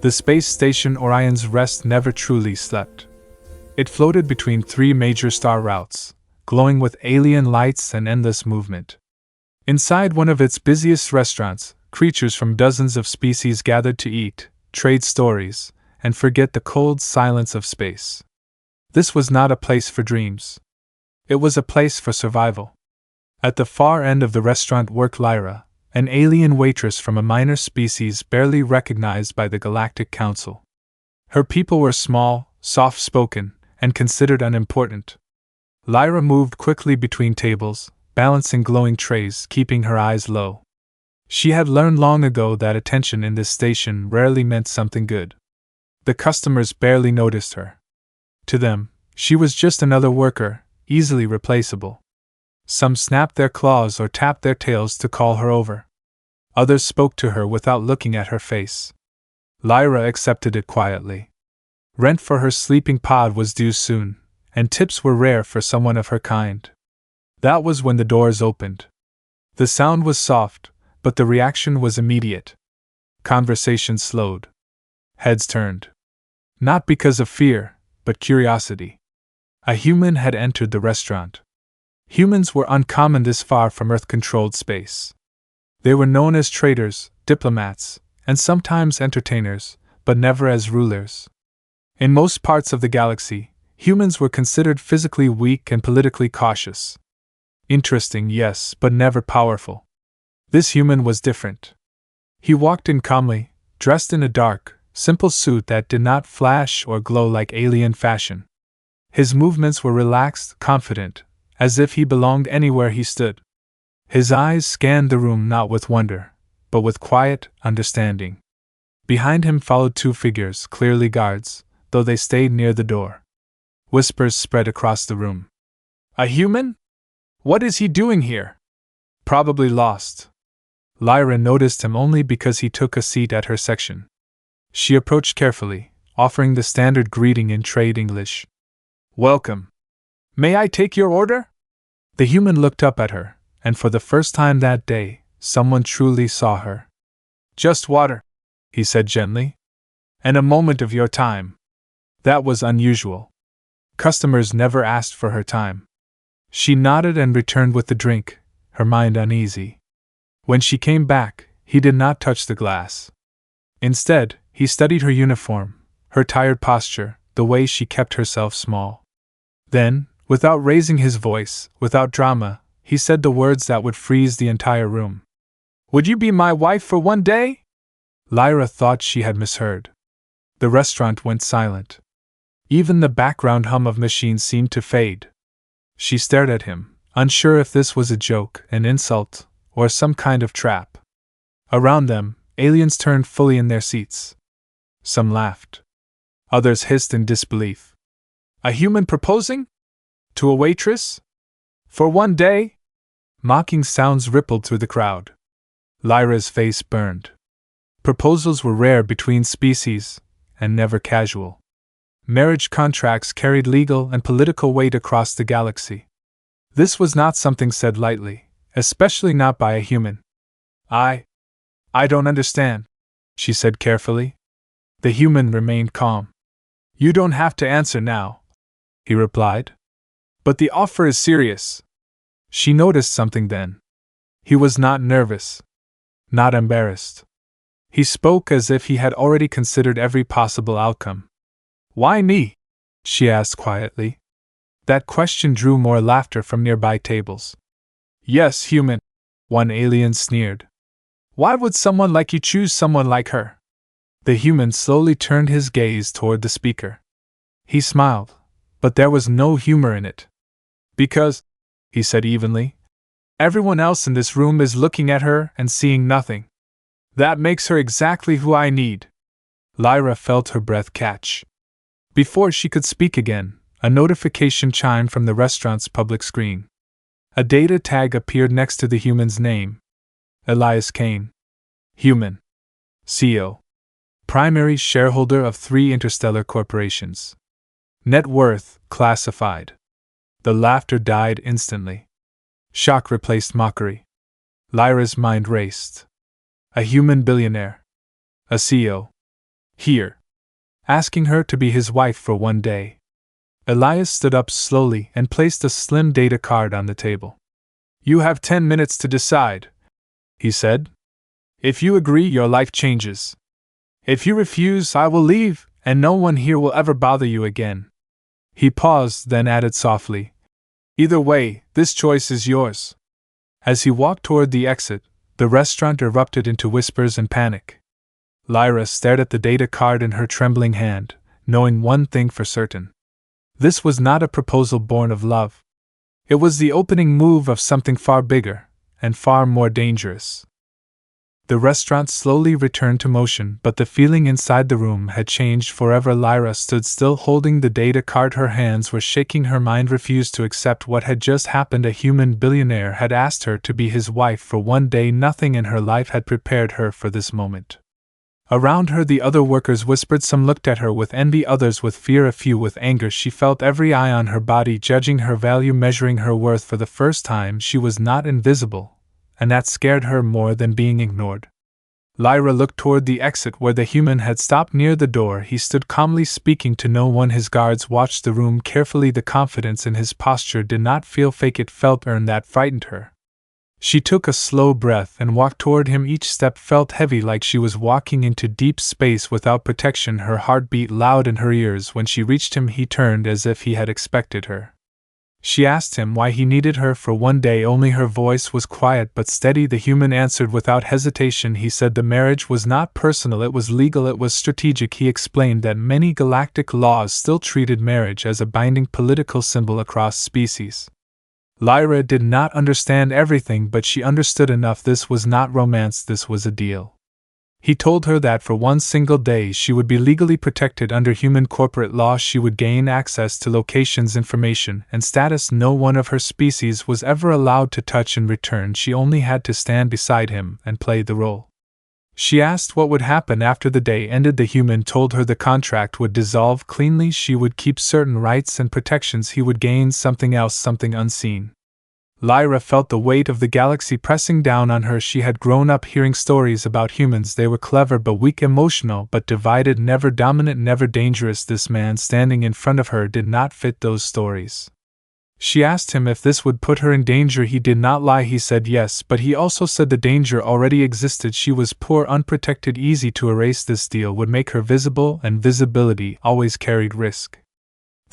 The space station Orion's Rest never truly slept. It floated between three major star routes, glowing with alien lights and endless movement. Inside one of its busiest restaurants, creatures from dozens of species gathered to eat, trade stories, and forget the cold silence of space. This was not a place for dreams. It was a place for survival. At the far end of the restaurant worked Lyra, an alien waitress from a minor species barely recognized by the Galactic Council. Her people were small, soft-spoken, and considered unimportant. Lyra moved quickly between tables, balancing glowing trays, keeping her eyes low. She had learned long ago that attention in this station rarely meant something good. The customers barely noticed her. To them, she was just another worker, easily replaceable. Some snapped their claws or tapped their tails to call her over. Others spoke to her without looking at her face. Lyra accepted it quietly. Rent for her sleeping pod was due soon, and tips were rare for someone of her kind. That was when the doors opened. The sound was soft, but the reaction was immediate. Conversation slowed. Heads turned. Not because of fear, but curiosity. A human had entered the restaurant. Humans were uncommon this far from Earth-controlled space. They were known as traders, diplomats, and sometimes entertainers, but never as rulers. In most parts of the galaxy, humans were considered physically weak and politically cautious. Interesting, yes, but never powerful. This human was different. He walked in calmly, dressed in a dark, simple suit that did not flash or glow like alien fashion. His movements were relaxed, confident, as if he belonged anywhere he stood. His eyes scanned the room not with wonder, but with quiet understanding. Behind him followed two figures, clearly guards, though they stayed near the door. Whispers spread across the room. A human? What is he doing here? Probably lost. Lyra noticed him only because he took a seat at her section. She approached carefully, offering the standard greeting in trade English. Welcome. May I take your order? The human looked up at her, and for the first time that day, someone truly saw her. Just water, he said gently. And a moment of your time. That was unusual. Customers never asked for her time. She nodded and returned with the drink, her mind uneasy. When she came back, he did not touch the glass. Instead, he studied her uniform, her tired posture, the way she kept herself small. Then, without raising his voice, without drama, he said the words that would freeze the entire room. Would you be my wife for one day? Lyra thought she had misheard. The restaurant went silent. Even the background hum of machines seemed to fade. She stared at him, unsure if this was a joke, an insult, or some kind of trap. Around them, aliens turned fully in their seats. Some laughed. Others hissed in disbelief. A human proposing? To a waitress? For one day? Mocking sounds rippled through the crowd. Lyra's face burned. Proposals were rare between species, and never casual. Marriage contracts carried legal and political weight across the galaxy. This was not something said lightly, especially not by a human. I don't understand, she said carefully. The human remained calm. You don't have to answer now, he replied. But the offer is serious. She noticed something then. He was not nervous, not embarrassed. He spoke as if he had already considered every possible outcome. Why me? She asked quietly. That question drew more laughter from nearby tables. Yes, human, one alien sneered. Why would someone like you choose someone like her? The human slowly turned his gaze toward the speaker. He smiled, but there was no humor in it. Because, he said evenly, everyone else in this room is looking at her and seeing nothing. That makes her exactly who I need. Lyra felt her breath catch. Before she could speak again, a notification chimed from the restaurant's public screen. A data tag appeared next to the human's name. Elias Kane. Human. CEO. Primary shareholder of 3 interstellar corporations. Net worth, classified. The laughter died instantly. Shock replaced mockery. Lyra's mind raced. A human billionaire. A CEO. Here. Asking her to be his wife for one day. Elias stood up slowly and placed a slim data card on the table. You have 10 minutes to decide, he said. If you agree, your life changes. If you refuse, I will leave, and no one here will ever bother you again. He paused, then added softly, either way, this choice is yours. As he walked toward the exit, the restaurant erupted into whispers and panic. Lyra stared at the data card in her trembling hand, knowing one thing for certain. This was not a proposal born of love. It was the opening move of something far bigger, and far more dangerous. The restaurant slowly returned to motion, but the feeling inside the room had changed forever. Lyra stood still holding the data card. Her hands were shaking. Her mind refused to accept what had just happened. A human billionaire had asked her to be his wife for one day. Nothing in her life had prepared her for this moment. Around her the other workers whispered. Some looked at her with envy, others with fear, a few with anger. She felt every eye on her body, judging her value, measuring her worth. For the first time she was not invisible, and that scared her more than being ignored. Lyra looked toward the exit where the human had stopped near the door. He stood calmly, speaking to no one. His guards watched the room carefully. The confidence in his posture did not feel fake, it felt earned. That frightened her. She took a slow breath and walked toward him. Each step felt heavy, like she was walking into deep space without protection. Her heart beat loud in her ears. When she reached him, he turned as if he had expected her. She asked him why he needed her for one day only. Her voice was quiet but steady. The human answered without hesitation. He said the marriage was not personal, it was legal, it was strategic. He explained that many galactic laws still treated marriage as a binding political symbol across species. Lyra did not understand everything, but she understood enough. This was not romance, this was a deal. He told her that for one single day she would be legally protected under human corporate law. She would gain access to locations, information, and status no one of her species was ever allowed to touch. In return, she only had to stand beside him and play the role. She asked what would happen after the day ended. The human told her the contract would dissolve cleanly. She would keep certain rights and protections. He would gain something else, something unseen. Lyra felt the weight of the galaxy pressing down on her. She had grown up hearing stories about humans. They were clever but weak, emotional but divided, never dominant, never dangerous. This man standing in front of her did not fit those stories. She asked him if this would put her in danger. He did not lie. He said yes, but he also said the danger already existed. She was poor, unprotected, easy to erase. This deal would make her visible, and visibility always carried risk.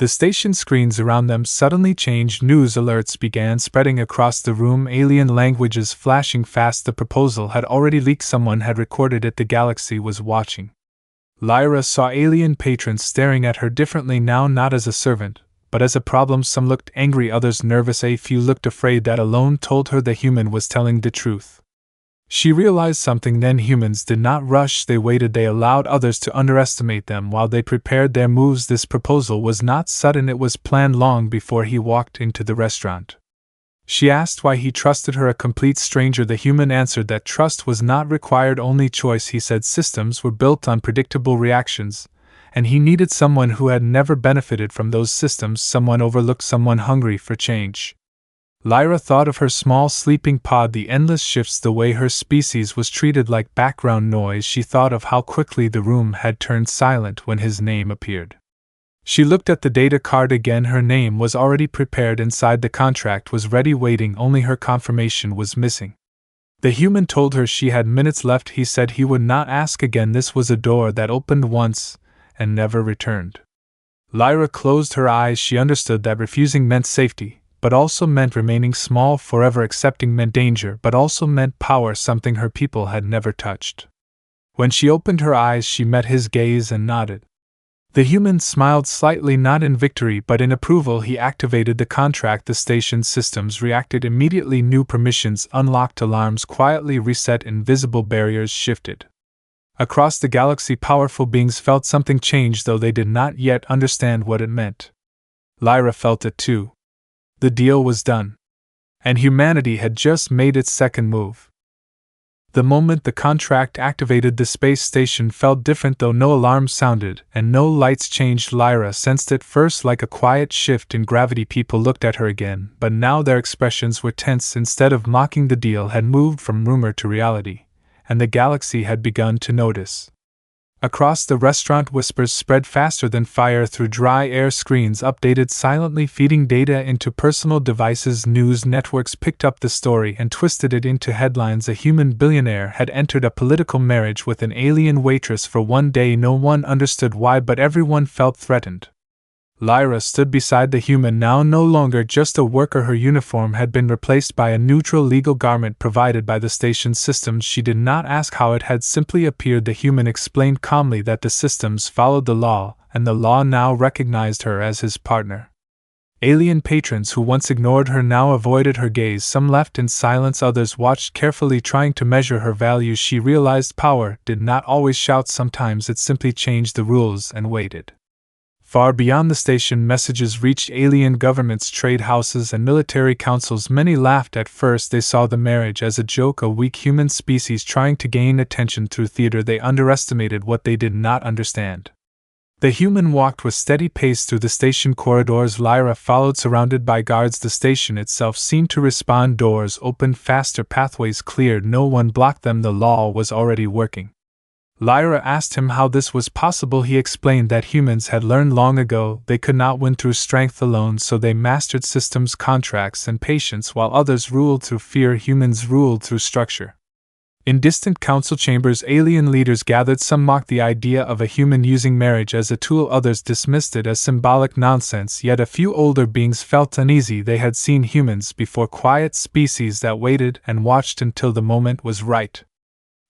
The station screens around them suddenly changed. News alerts began spreading across the room, alien languages flashing fast. The proposal had already leaked. Someone had recorded it. The galaxy was watching. Lyra saw alien patrons staring at her differently now, not as a servant, but as a problem. Some looked angry, others nervous, a few looked afraid. That alone told her the human was telling the truth. She realized something then. Humans did not rush, they waited, they allowed others to underestimate them while they prepared their moves. This proposal was not sudden, it was planned long before he walked into the restaurant. She asked why he trusted her, a complete stranger. The human answered that trust was not required, only choice. He said systems were built on predictable reactions, and he needed someone who had never benefited from those systems, someone overlooked, someone hungry for change. Lyra thought of her small sleeping pod, the endless shifts, the way her species was treated like background noise. She thought of how quickly the room had turned silent when his name appeared. She looked at the data card again. Her name was already prepared inside. The contract was ready, waiting, only her confirmation was missing. The human told her she had minutes left. He said he would not ask again. This was a door that opened once and never returned. Lyra closed her eyes. She understood that refusing meant safety, but also meant remaining small forever. Accepting meant danger, but also meant power, something her people had never touched. When she opened her eyes, she met his gaze and nodded. The human smiled slightly, not in victory but in approval. He activated the contract. The station's systems reacted immediately. New permissions unlocked, alarms quietly reset, invisible barriers shifted. Across the galaxy, powerful beings felt something change, though they did not yet understand what it meant. Lyra felt it too. The deal was done. And humanity had just made its second move. The moment the contract activated, the space station felt different, though no alarms sounded and no lights changed. Lyra sensed it first like a quiet shift in gravity. People looked at her again, but now their expressions were tense. Instead of mocking, the deal had moved from rumor to reality, and the galaxy had begun to notice. Across the restaurant, whispers spread faster than fire through dry air. Screens updated silently, feeding data into personal devices. News networks picked up the story and twisted it into headlines. A human billionaire had entered a political marriage with an alien waitress for one day. No one understood why, but everyone felt threatened. Lyra stood beside the human, now no longer just a worker. Her uniform had been replaced by a neutral legal garment provided by the station systems. She did not ask how it had simply appeared. The human explained calmly that the systems followed the law, and the law now recognized her as his partner. Alien patrons who once ignored her now avoided her gaze. Some left in silence, others watched carefully, trying to measure her value. She realized power did not always shout, sometimes it simply changed the rules and waited. Far beyond the station, messages reached alien governments, trade houses, and military councils. Many laughed at first. They saw the marriage as a joke, a weak human species trying to gain attention through theater. They underestimated what they did not understand. The human walked with steady pace through the station corridors. Lyra followed, surrounded by guards. The station itself seemed to respond. Doors opened faster, pathways cleared. No one blocked them. The law was already working. Lyra asked him how this was possible. He explained that humans had learned long ago they could not win through strength alone, so they mastered systems, contracts, and patience. While others ruled through fear, humans ruled through structure. In distant council chambers, alien leaders gathered. Some mocked the idea of a human using marriage as a tool, others dismissed it as symbolic nonsense. Yet a few older beings felt uneasy. They had seen humans before, quiet species that waited and watched until the moment was right.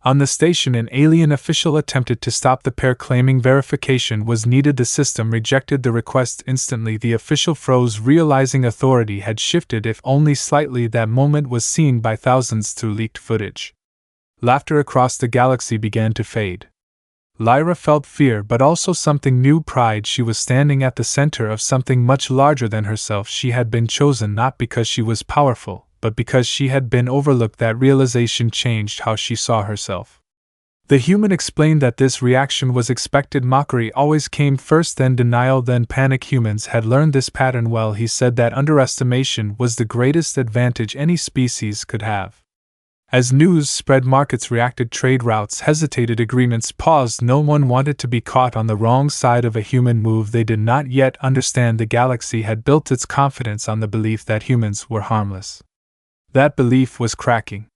On the station, an alien official attempted to stop the pair, claiming verification was needed. The system rejected the request instantly. The official froze, realizing authority had shifted, if only slightly. That moment was seen by thousands through leaked footage. Laughter across the galaxy began to fade. Lyra felt fear, but also something new, pride. She was standing at the center of something much larger than herself. She had been chosen not because she was powerful, but because she had been overlooked. That realization changed how she saw herself. The human explained that this reaction was expected. Mockery always came first, then denial, then panic. Humans had learned this pattern well. He said that underestimation was the greatest advantage any species could have. As news spread, markets reacted, trade routes hesitated, agreements paused. No one wanted to be caught on the wrong side of a human move. They did not yet understand the galaxy had built its confidence on the belief that humans were harmless. That belief was cracking.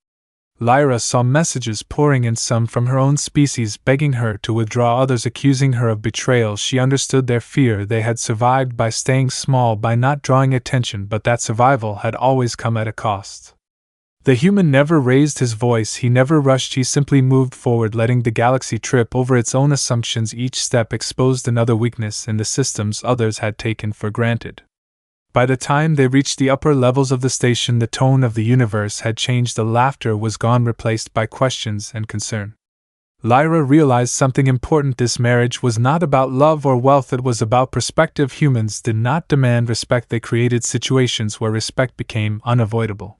Lyra saw messages pouring in, some from her own species begging her to withdraw, others accusing her of betrayal. She understood their fear. They had survived by staying small, by not drawing attention, but that survival had always come at a cost. The human never raised his voice, he never rushed, he simply moved forward, letting the galaxy trip over its own assumptions. Each step exposed another weakness in the systems others had taken for granted. By the time they reached the upper levels of the station, the tone of the universe had changed. The laughter was gone, replaced by questions and concern. Lyra realized something important. This marriage was not about love or wealth, it was about perspective. Humans did not demand respect, they created situations where respect became unavoidable.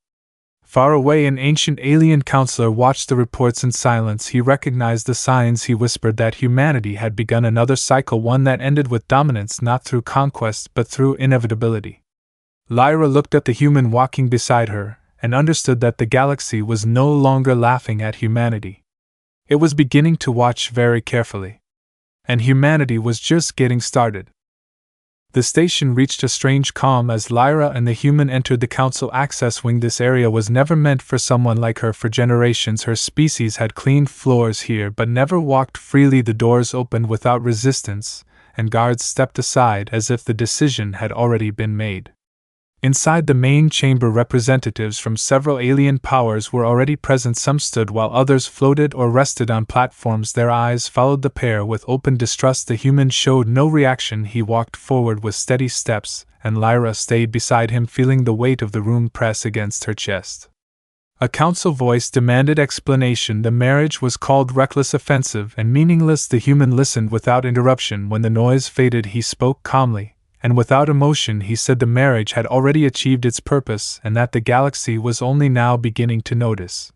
Far away, an ancient alien counselor watched the reports in silence. He recognized the signs. He whispered that humanity had begun another cycle, one that ended with dominance, not through conquest but through inevitability. Lyra looked at the human walking beside her, and understood that the galaxy was no longer laughing at humanity. It was beginning to watch very carefully. And humanity was just getting started. The station reached a strange calm as Lyra and the human entered the council access wing. This area was never meant for someone like her. For generations, her species had cleaned floors here but never walked freely. The doors opened without resistance, and guards stepped aside as if the decision had already been made. Inside the main chamber, representatives from several alien powers were already present. Some stood while others floated or rested on platforms. Their eyes followed the pair with open distrust. The human showed no reaction. He walked forward with steady steps, and Lyra stayed beside him, feeling the weight of the room press against her chest. A council voice demanded explanation. The marriage was called reckless, offensive, and meaningless. The human listened without interruption. When the noise faded, he spoke calmly, and without emotion. He said the marriage had already achieved its purpose and that the galaxy was only now beginning to notice.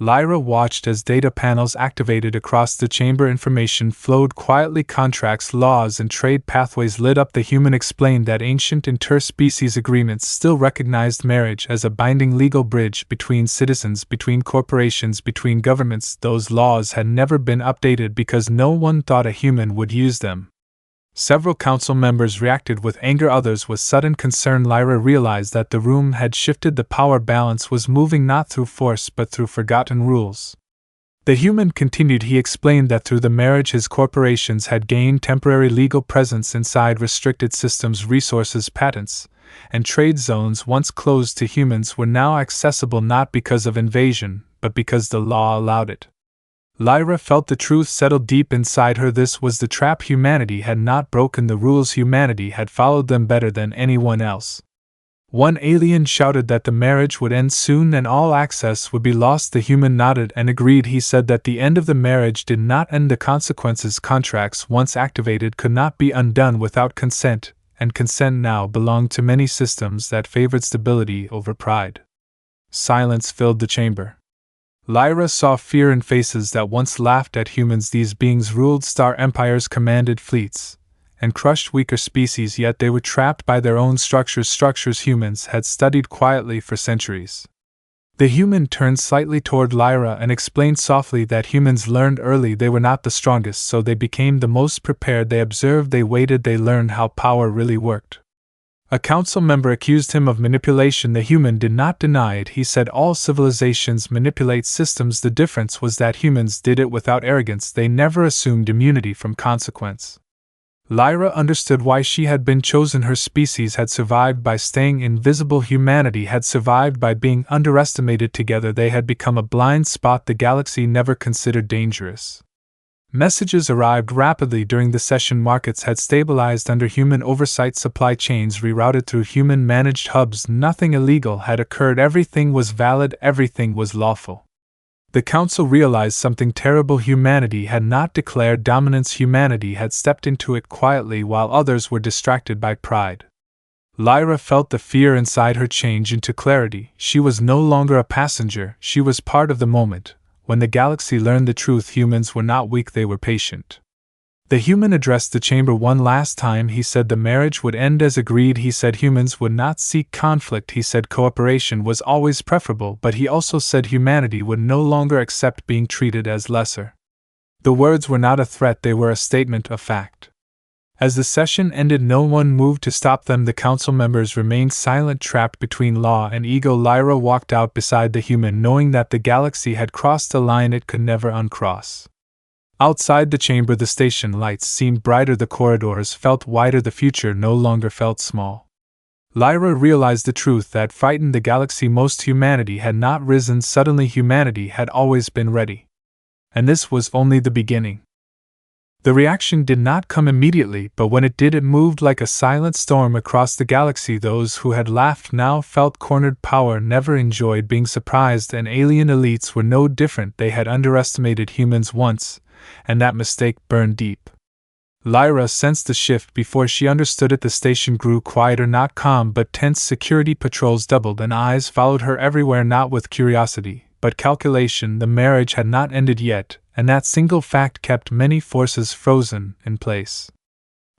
Lyra watched as data panels activated across the chamber. Information flowed quietly. Contracts, laws, and trade pathways lit up. The human explained that ancient interspecies agreements still recognized marriage as a binding legal bridge between citizens, between corporations, between governments. Those laws had never been updated because no one thought a human would use them. Several council members reacted with anger, others with sudden concern. Lyra realized that the room had shifted. The power balance was moving not through force but through forgotten rules. The human continued. He explained that through the marriage his corporations had gained temporary legal presence inside restricted systems. Resources, patents, and trade zones once closed to humans were now accessible not because of invasion, but because the law allowed it. Lyra felt the truth settle deep inside her. This was the trap. Humanity had not broken the rules. Humanity had followed them better than anyone else. One alien shouted that the marriage would end soon and all access would be lost. The human nodded and agreed. He said that the end of the marriage did not end the consequences. Contracts once activated could not be undone without consent, and consent now belonged to many systems that favored stability over pride. Silence filled the chamber. Lyra saw fear in faces that once laughed at humans. These beings ruled star empires, commanded fleets, and crushed weaker species, yet they were trapped by their own structures humans had studied quietly for centuries. The human turned slightly toward Lyra and explained softly that humans learned early they were not the strongest, so they became the most prepared. They observed, they waited, they learned how power really worked. A council member accused him of manipulation. The human did not deny it. He said all civilizations manipulate systems. The difference was that humans did it without arrogance. They never assumed immunity from consequence. Lyra understood why she had been chosen. Her species had survived by staying invisible. Humanity had survived by being underestimated. Together they had become a blind spot the galaxy never considered dangerous. Messages arrived rapidly during the session. Markets had stabilized under human oversight. Supply chains rerouted through human-managed hubs. Nothing illegal had occurred. Everything was valid. Everything was lawful. The council realized something terrible. Humanity had not declared dominance. Humanity had stepped into it quietly while others were distracted by pride. Lyra felt the fear inside her change into clarity. She was no longer a passenger. She was part of the moment. When the galaxy learned the truth, humans were not weak, they were patient. The human addressed the chamber one last time. He said the marriage would end as agreed. He said humans would not seek conflict. He said cooperation was always preferable, but he also said humanity would no longer accept being treated as lesser. The words were not a threat, they were a statement of fact. As the session ended, no one moved to stop them. The council members remained silent, trapped between law and ego. Lyra walked out beside the human, knowing that the galaxy had crossed a line it could never uncross. Outside the chamber, the station lights seemed brighter, the corridors felt wider, the future no longer felt small. Lyra realized the truth that frightened the galaxy most: humanity had not risen suddenly, humanity had always been ready. And this was only the beginning. The reaction did not come immediately, but when it did, it moved like a silent storm across the galaxy. Those who had laughed now felt cornered. Power never enjoyed being surprised, and alien elites were no different. They had underestimated humans once, and that mistake burned deep. Lyra sensed the shift before she understood it. The station grew quieter, not calm but tense. Security patrols doubled and eyes followed her everywhere, not with curiosity, but calculation. The marriage had not ended yet, and that single fact kept many forces frozen in place.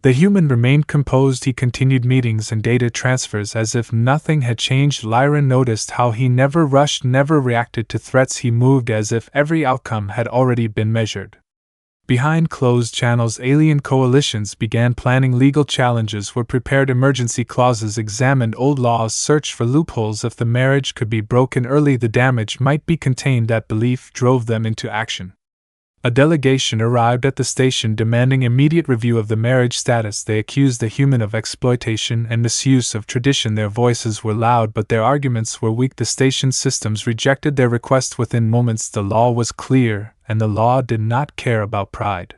The human remained composed. He continued meetings and data transfers as if nothing had changed. Lyra noticed how he never rushed, never reacted to threats. He moved as if every outcome had already been measured. Behind closed channels, alien coalitions began planning. Legal challenges were prepared, emergency clauses examined, old laws searched for loopholes. If the marriage could be broken early, the damage might be contained. That belief drove them into action. A delegation arrived at the station demanding immediate review of the marriage status. They accused the human of exploitation and misuse of tradition. Their voices were loud, but their arguments were weak. The station systems rejected their request within moments. The law was clear, and the law did not care about pride.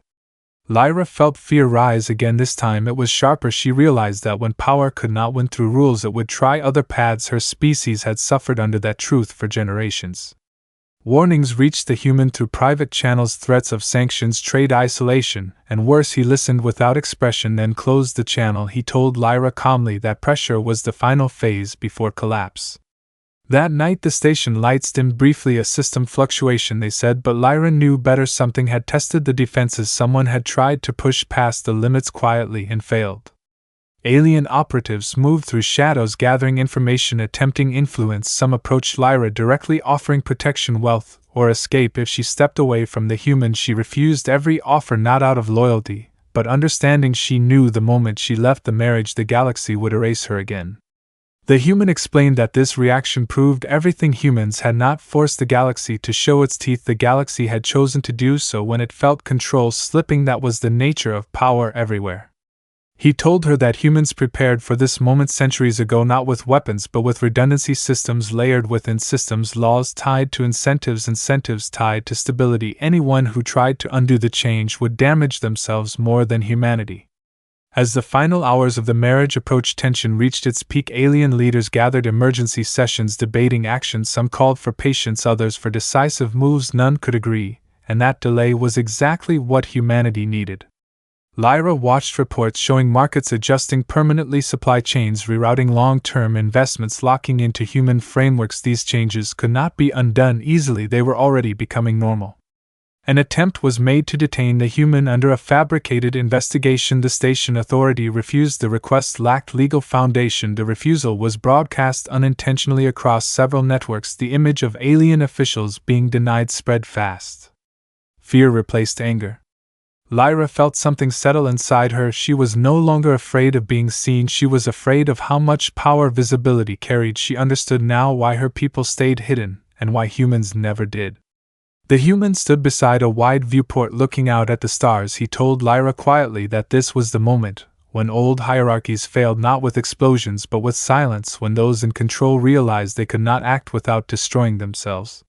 Lyra felt fear rise again. This time it was sharper. She realized that when power could not win through rules, it would try other paths. Her species had suffered under that truth for generations. Warnings reached the human through private channels, threats of sanctions, trade isolation, and worse. He listened without expression, then closed the channel. He told Lyra calmly that pressure was the final phase before collapse. That night the station lights dimmed briefly, a system fluctuation they said, but Lyra knew better. Something had tested the defenses, someone had tried to push past the limits quietly and failed. Alien operatives moved through shadows gathering information, attempting influence. Some approached Lyra directly, offering protection, wealth, or escape if she stepped away from the human. She refused every offer, not out of loyalty, but understanding. She knew the moment she left the marriage the galaxy would erase her again. The human explained that this reaction proved everything. Humans had not forced the galaxy to show its teeth, the galaxy had chosen to do so when it felt control slipping. That was the nature of power everywhere. He told her that humans prepared for this moment centuries ago, not with weapons but with redundancy systems layered within systems, laws tied to incentives tied to stability. Anyone who tried to undo the change would damage themselves more than humanity. As the final hours of the marriage approached, tension reached its peak. Alien leaders gathered, emergency sessions debating action. Some called for patience, others for decisive moves. None could agree, and that delay was exactly what humanity needed. Lyra watched reports showing markets adjusting permanently, supply chains rerouting, long-term investments locking into human frameworks. These changes could not be undone easily, they were already becoming normal. An attempt was made to detain the human under a fabricated investigation. The station authority refused. The request lacked legal foundation. The refusal was broadcast unintentionally across several networks. The image of alien officials being denied spread fast. Fear replaced anger. Lyra felt something settle inside her. She was no longer afraid of being seen, she was afraid of how much power visibility carried. She understood now why her people stayed hidden, and why humans never did. The human stood beside a wide viewport looking out at the stars. He told Lyra quietly that this was the moment when old hierarchies failed, not with explosions but with silence, when those in control realized they could not act without destroying themselves.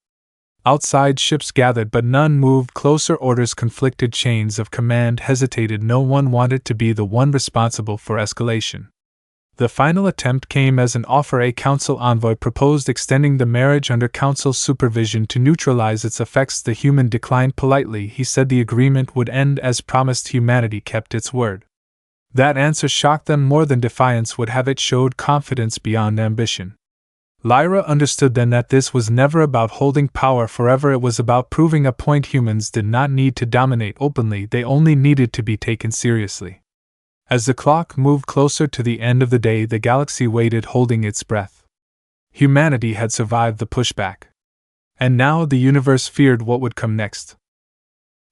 Outside, ships gathered, but none moved closer. Orders conflicted, chains of command hesitated. No one wanted to be the one responsible for escalation. The final attempt came as an offer. A council envoy proposed extending the marriage under council supervision to neutralize its effects. The human declined politely. He said the agreement would end as promised. Humanity kept its word. That answer shocked them more than defiance would have. It showed confidence beyond ambition. Lyra understood then that this was never about holding power forever, it was about proving a point. Humans did not need to dominate openly, they only needed to be taken seriously. As the clock moved closer to the end of the day, the galaxy waited, holding its breath. Humanity had survived the pushback. And now the universe feared what would come next.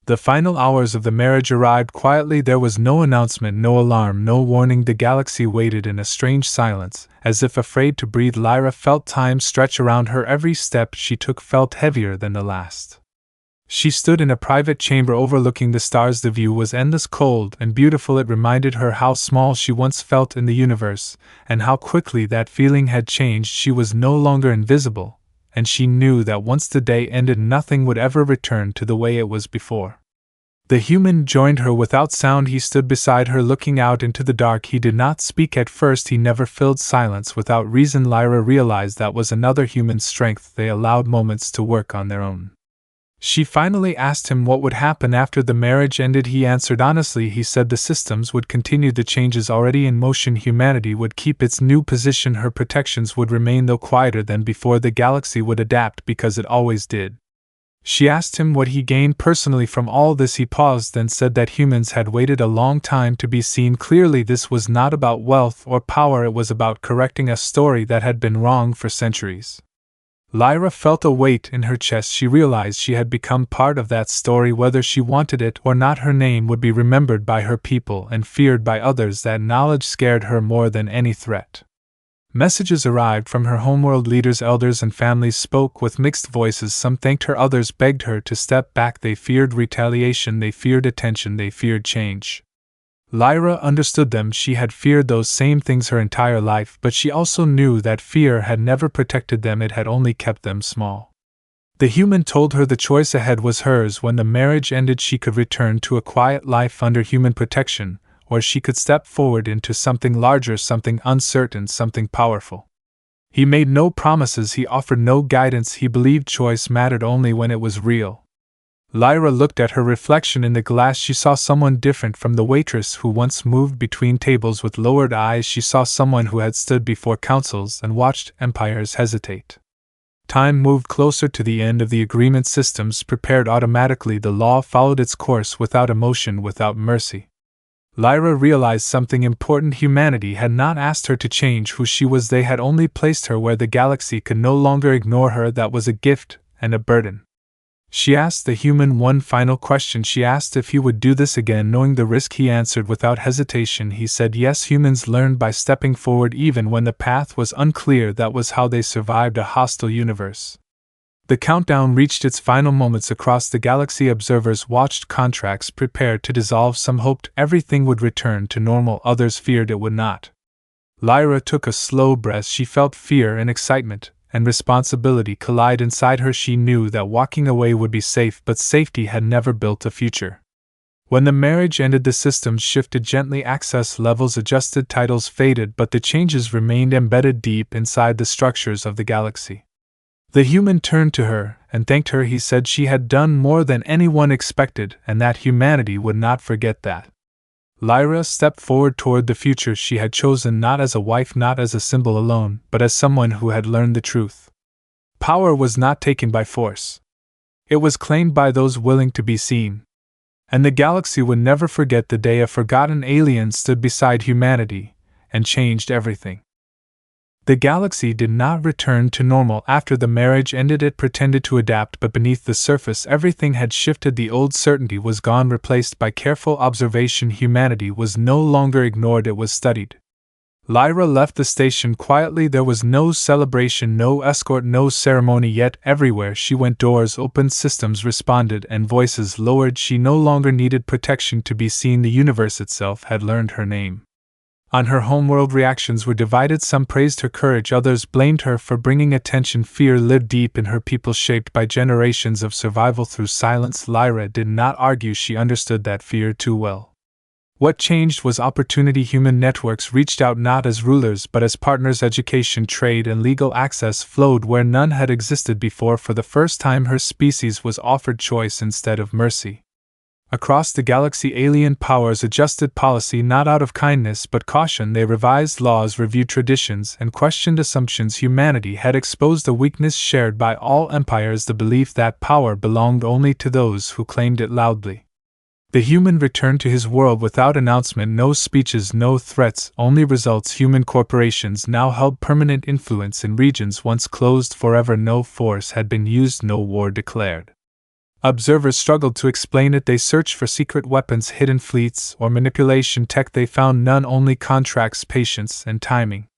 The final hours of the marriage arrived quietly. There was no announcement, no alarm, no warning. The galaxy waited in a strange silence, as if afraid to breathe. Lyra felt time stretch around her. Every step she took felt heavier than the last. She stood in a private chamber overlooking the stars. The view was endless, cold and beautiful. It reminded her how small she once felt in the universe, and how quickly that feeling had changed. She was no longer invisible, and she knew that once the day ended, nothing would ever return to the way it was before. The human joined her without sound. He stood beside her, looking out into the dark. He did not speak at first. He never filled silence without reason. Lyra realized that was another human's strength. They allowed moments to work on their own. She finally asked him what would happen after the marriage ended. He answered honestly. He said the systems would continue, the changes already in motion. Humanity would keep its new position. Her protections would remain, though quieter than before. The galaxy would adapt because it always did. She asked him what he gained personally from all this. He paused, then said that humans had waited a long time to be seen clearly. This was not about wealth or power, it was about correcting a story that had been wrong for centuries. Lyra felt a weight in her chest. She realized she had become part of that story. Whether she wanted it or not, her name would be remembered by her people and feared by others. That knowledge scared her more than any threat. Messages arrived from her homeworld. Leaders, elders, and families spoke with mixed voices. Some thanked her, others begged her to step back. They feared retaliation, they feared attention, they feared change. Lyra understood them. She had feared those same things her entire life, but she also knew that fear had never protected them, it had only kept them small. The human told her the choice ahead was hers. When the marriage ended, she could return to a quiet life under human protection, or she could step forward into something larger, something uncertain, something powerful. He made no promises, he offered no guidance. He believed choice mattered only when it was real. Lyra looked at her reflection in the glass. She saw someone different from the waitress who once moved between tables with lowered eyes. She saw someone who had stood before councils and watched empires hesitate. Time moved closer to the end of the agreement. Systems prepared automatically. The law followed its course without emotion, without mercy. Lyra realized something important. Humanity had not asked her to change who she was, they had only placed her where the galaxy could no longer ignore her. That was a gift and a burden. She asked the human one final question. She asked if he would do this again, knowing the risk. He answered without hesitation. He said yes. Humans learned by stepping forward even when the path was unclear. That was how they survived a hostile universe. The countdown reached its final moments. Across the galaxy, observers watched. Contracts prepared to dissolve. Some hoped everything would return to normal, others feared it would not. Lyra took a slow breath. She felt fear and excitement and responsibility collide inside her. She knew that walking away would be safe, but safety had never built a future. When the marriage ended, the systems shifted gently. Access levels adjusted, titles faded, but the changes remained embedded deep inside the structures of the galaxy. The human turned to her and thanked her. He said she had done more than anyone expected, and that humanity would not forget that. Lyra stepped forward toward the future she had chosen, not as a wife, not as a symbol alone, but as someone who had learned the truth. Power was not taken by force. It was claimed by those willing to be seen. And the galaxy would never forget the day a forgotten alien stood beside humanity and changed everything. The galaxy did not return to normal after the marriage ended. It pretended to adapt, but beneath the surface everything had shifted. The old certainty was gone, replaced by careful observation. Humanity was no longer ignored, it was studied. Lyra left the station quietly. There was no celebration, no escort, no ceremony, yet everywhere she went doors opened, systems responded, and voices lowered. She no longer needed protection to be seen. The universe itself had learned her name. On her homeworld, reactions were divided. Some praised her courage, others blamed her for bringing attention. Fear lived deep in her people, shaped by generations of survival through silence. Lyra did not argue, she understood that fear too well. What changed was opportunity. Human networks reached out not as rulers but as partners. Education, trade, and legal access flowed where none had existed before. For the first time, her species was offered choice instead of mercy. Across the galaxy, alien powers adjusted policy not out of kindness but caution. They revised laws, reviewed traditions, and questioned assumptions. Humanity had exposed a weakness shared by all empires, the belief that power belonged only to those who claimed it loudly. The human returned to his world without announcement, no speeches, no threats, only results. Human corporations now held permanent influence in regions once closed forever. No force had been used, no war declared. Observers struggled to explain it. They searched for secret weapons, hidden fleets, or manipulation tech. They found none, only contracts, patience, and timing.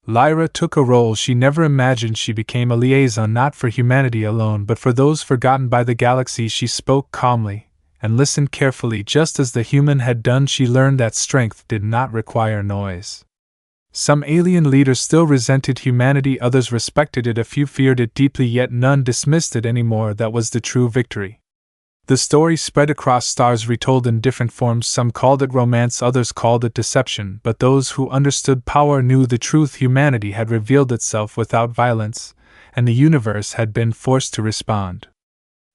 Lyra took a role she never imagined. She became a liaison not for humanity alone but for those forgotten by the galaxy. She spoke calmly and listened carefully, just as the human had done. She learned that strength did not require noise. Some alien leaders still resented humanity, others respected it, a few feared it deeply, yet none dismissed it anymore. That was the true victory. The story spread across stars, retold in different forms. Some called it romance, others called it deception, but those who understood power knew the truth. Humanity had revealed itself without violence, and the universe had been forced to respond.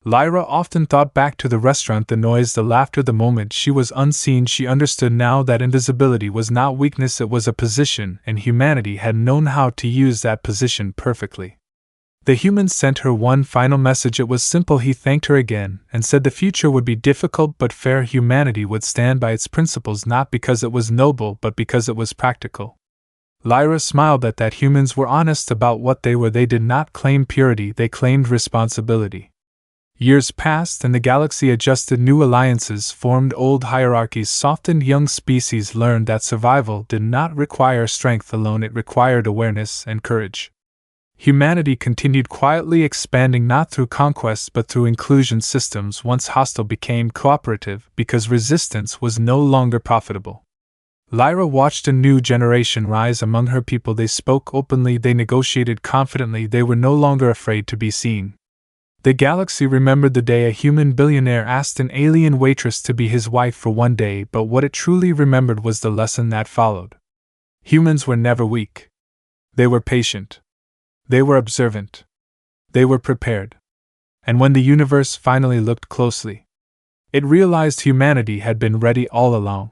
Lyra often thought back to the restaurant, the noise, the laughter, the moment she was unseen. She understood now that invisibility was not weakness, it was a position, and humanity had known how to use that position perfectly. The humans sent her one final message. It was simple. He thanked her again and said the future would be difficult but fair. Humanity would stand by its principles, not because it was noble but because it was practical. Lyra smiled at that. Humans were honest about what they were. They did not claim purity, they claimed responsibility. Years passed and the galaxy adjusted. New alliances formed, old hierarchies softened. Young species learned that survival did not require strength alone, it required awareness and courage. Humanity continued quietly expanding, not through conquest but through inclusion. Systems once hostile became cooperative because resistance was no longer profitable. Lyra watched a new generation rise among her people. They spoke openly, they negotiated confidently, they were no longer afraid to be seen. The galaxy remembered the day a human billionaire asked an alien waitress to be his wife for one day, but what it truly remembered was the lesson that followed. Humans were never weak. They were patient. They were observant. They were prepared. And when the universe finally looked closely, it realized humanity had been ready all along.